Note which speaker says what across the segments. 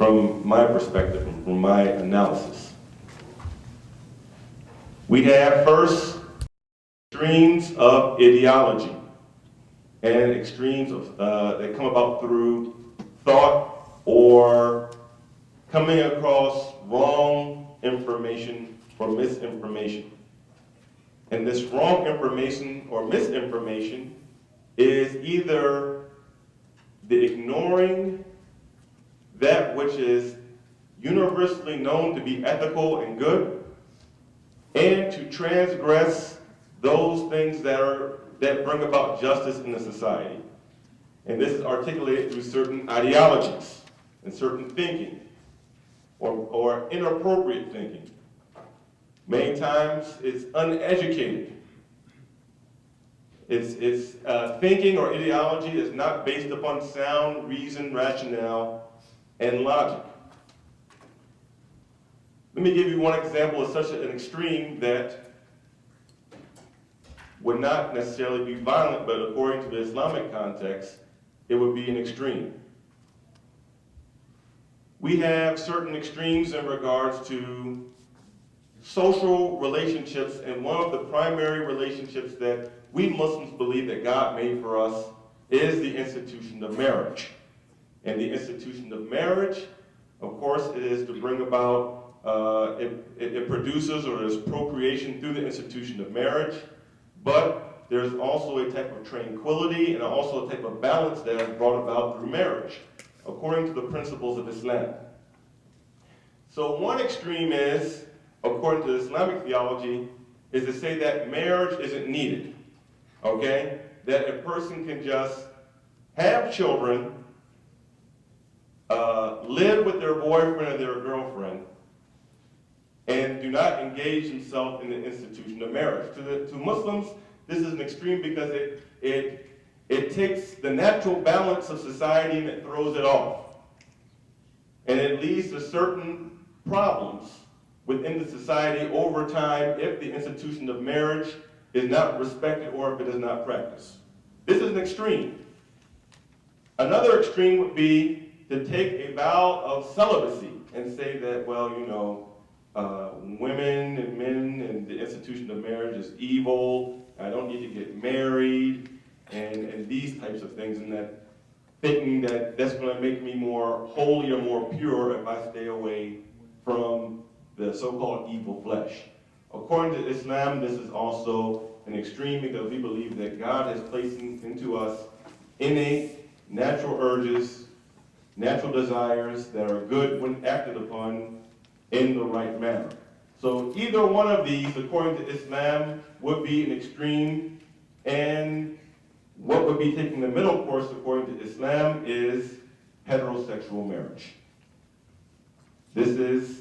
Speaker 1: from my perspective, from my analysis. We have first extremes of ideology and extremes of, that come about through thought or coming across wrong information or misinformation. And this wrong information or misinformation is either the ignoring that which is universally known to be ethical and good, and to transgress those things that bring about justice in the society. And this is articulated through certain ideologies and certain thinking, or inappropriate thinking. Many times it's uneducated. It's thinking or ideology is not based upon sound reason, rationale, and logic. Let me give you one example of such an extreme that would not necessarily be violent, but according to the Islamic context, it would be an extreme. We have certain extremes in regards to social relationships, and one of the primary relationships that we Muslims believe that God made for us is the institution of marriage. And the institution of marriage, of course, it is to bring about, it produces or there's procreation through the institution of marriage, but there's also a type of tranquility and also a type of balance that is brought about through marriage, according to the principles of Islam. So one extreme is, according to Islamic theology, is to say that marriage isn't needed, okay? That a person can just have children, live with their boyfriend or their girlfriend, and do not engage themselves in the institution of marriage. To Muslims, this is an extreme because it takes the natural balance of society and it throws it off. And it leads to certain problems within the society over time if the institution of marriage is not respected or if it is not practiced. This is an extreme. Another extreme would be to take a vow of celibacy and say that, well, you know, women and men and the institution of marriage is evil, I don't need to get married, and these types of things, and that thinking that that's going to make me more holy or more pure if I stay away from the so-called evil flesh. According to Islam, this is also an extreme because we believe that God has placed into us innate natural urges, natural desires that are good when acted upon in the right manner. So either one of these, according to Islam, would be an extreme, and what would be taking the middle course, according to Islam, is heterosexual marriage. This is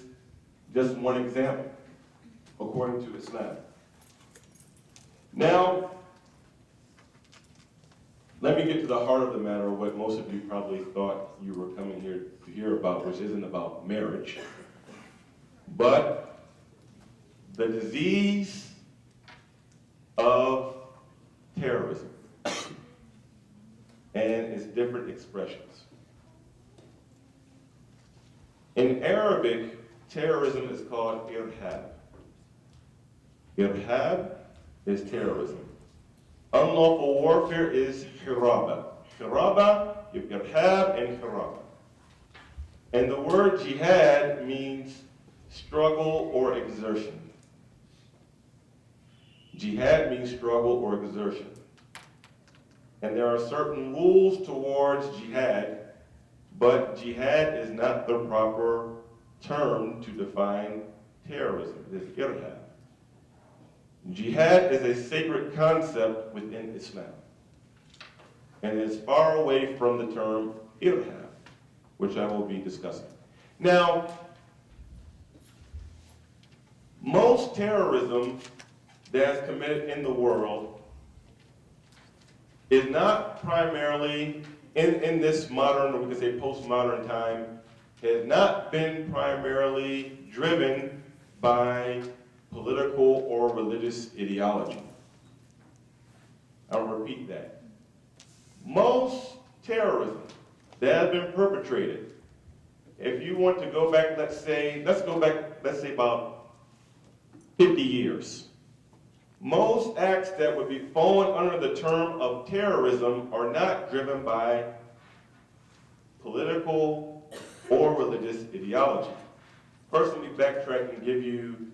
Speaker 1: just one example, according to Islam. Now, let me get to the heart of the matter, what most of you probably thought you were coming here to hear about, which isn't about marriage, but the disease of terrorism and its different expressions. In Arabic, terrorism is called irhab. Irhab is terrorism. Unlawful warfare is hiraba. Hiraba, irhab, and hiraba. And the word jihad means struggle or exertion. Jihad means struggle or exertion. And there are certain rules towards jihad, but jihad is not the proper term to define terrorism. It is irhab. Jihad is a sacred concept within Islam, and is far away from the term irhab, which I will be discussing. Now, most terrorism that is committed in the world is not primarily, in this modern, or we can say postmodern time, has not been primarily driven by political or religious ideology. I'll repeat that. Most terrorism that has been perpetrated if you want to go back, let's say about 50 years. Most acts that would be falling under the term of terrorism are not driven by political or religious ideology. First, let me backtrack and give you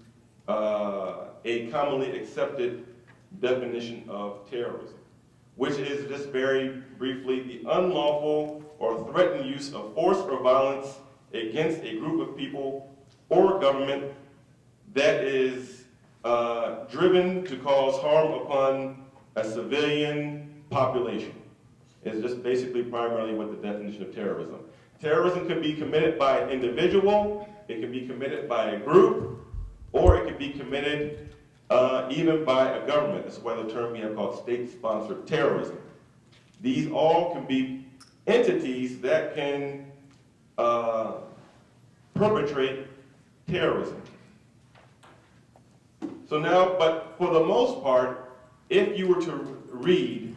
Speaker 1: a commonly accepted definition of terrorism, which is, just very briefly, the unlawful or threatened use of force or violence against a group of people or government that is driven to cause harm upon a civilian population. It's just basically primarily what the definition of terrorism. Terrorism could be committed by an individual, it can be committed by a group, or it can be committed even by a government. That's why the term we have called state-sponsored terrorism. These all can be entities that can perpetrate terrorism. So now, but for the most part, if you were to read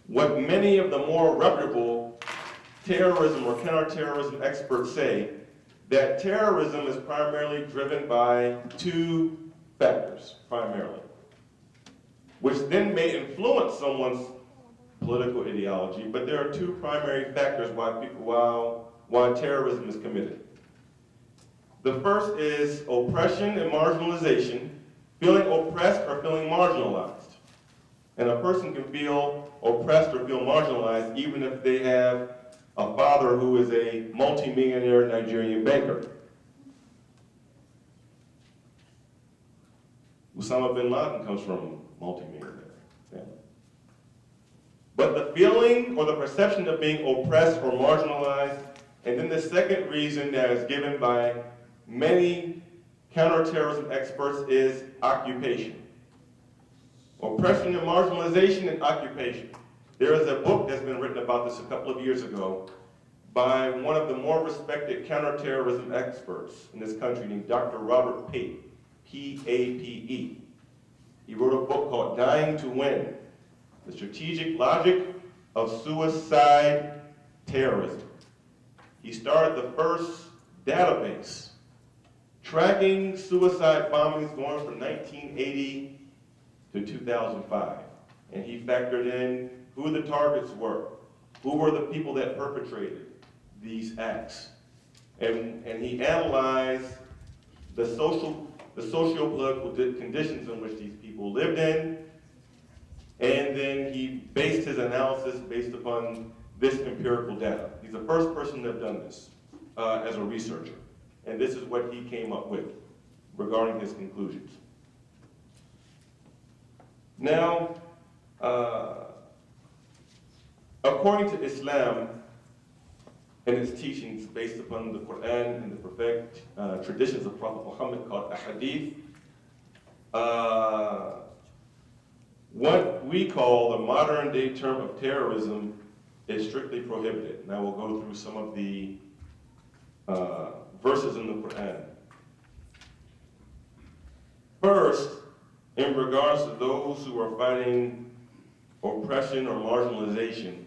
Speaker 1: what many of the more reputable terrorism or counterterrorism experts say, that terrorism is primarily driven by two factors, primarily, which then may influence someone's political ideology, but there are two primary factors why terrorism is committed. The first is oppression and marginalization, feeling oppressed or feeling marginalized. And a person can feel oppressed or feel marginalized even if they have a father who is a multi-millionaire Nigerian banker. Osama bin Laden comes from a multi-millionaire family. But the feeling or the perception of being oppressed or marginalized, and then the second reason that is given by many counterterrorism experts is occupation. Oppression and marginalization and occupation. There is a book that's been written about this a couple of years ago by one of the more respected counterterrorism experts in this country named Dr. Robert Pape, P-A-P-E. He wrote a book called Dying to Win, The Strategic Logic of Suicide Terrorism. He started the first database tracking suicide bombings going from 1980 to 2005. And he factored in who the targets were, who were the people that perpetrated these acts. And he analyzed the socio-political conditions in which these people lived in, and then he based his analysis based upon this empirical data. He's the first person to have done this as a researcher. And this is what he came up with regarding his conclusions. Now, according to Islam and its teachings based upon the Quran and the prophetic traditions of Prophet Muhammad called Ahadith, what we call the modern day term of terrorism is strictly prohibited. And I will go through some of the verses in the Quran. First, in regards to those who are fighting oppression or marginalization,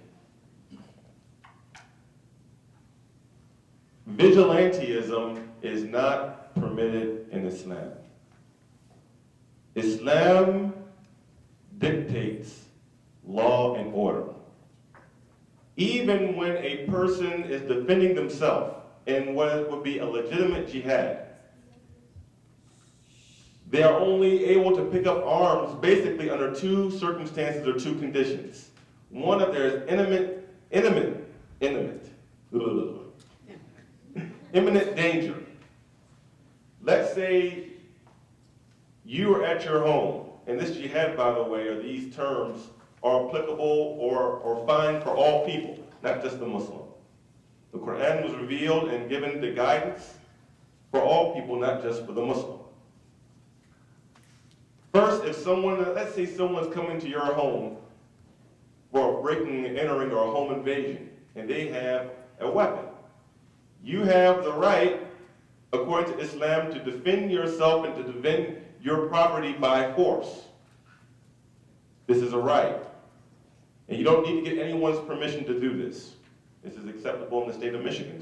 Speaker 1: vigilantism is not permitted in Islam. Islam dictates law and order. Even when a person is defending themselves in what would be a legitimate jihad, they are only able to pick up arms basically under two circumstances or two conditions. One, if there is imminent danger. Let's say you are at your home, and this jihad, by the way, or these terms are applicable or fine for all people, not just the Muslim. The Quran was revealed and given the guidance for all people, not just for the Muslim. First, if someone, let's say someone's coming to your home for a breaking and entering or a home invasion, and they have a weapon. You have the right, according to Islam, to defend yourself and to defend your property by force. This is a right. And you don't need to get anyone's permission to do this. This is acceptable in the state of Michigan.